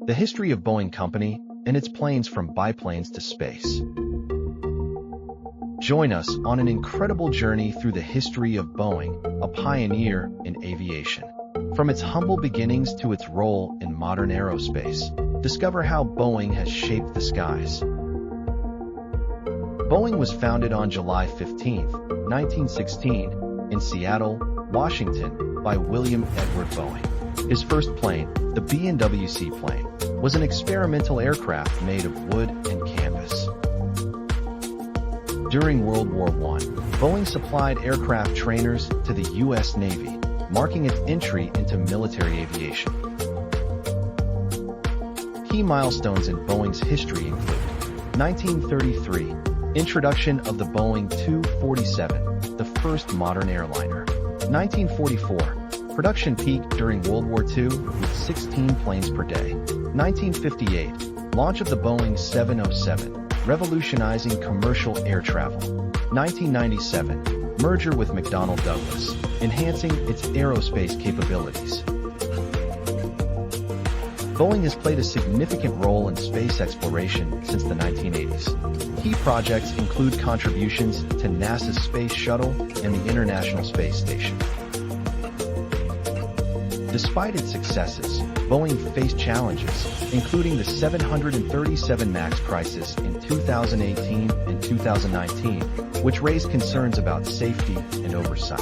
The history of Boeing Company and its planes from biplanes to space. Join us on an incredible journey through the history of Boeing, a pioneer in aviation. From its humble beginnings to its role in modern aerospace, discover how Boeing has shaped the skies. Boeing was founded on July 15, 1916, in Seattle, Washington, by William Edward Boeing. His first plane, the B&W seaplane, was an experimental aircraft made of wood and canvas. During World War I, Boeing supplied aircraft trainers to the U.S. Navy, marking its entry into military aviation. Key milestones in Boeing's history include 1933, introduction of the Boeing 247, the first modern airliner. 1944, production peak during World War II with 16 planes per day. 1958, launch of the Boeing 707, revolutionizing commercial air travel. 1997, merger with McDonnell Douglas, enhancing its aerospace capabilities. Boeing has played a significant role in space exploration since the 1980s. Key projects include contributions to NASA's Space Shuttle and the International Space Station. Despite its successes, Boeing faced challenges, including the 737 MAX crisis in 2018 and 2019, which raised concerns about safety and oversight.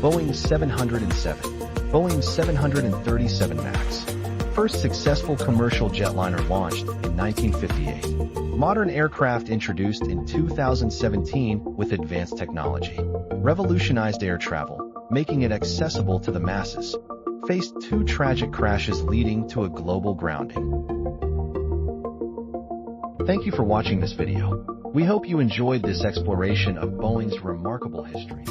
Boeing 707, Boeing 737 MAX, first successful commercial jetliner launched in 1958. Modern aircraft introduced in 2017 with advanced technology, revolutionized air travel, making it accessible to the masses, faced two tragic crashes leading to a global grounding. Thank you for watching this video. We hope you enjoyed this exploration of Boeing's remarkable history.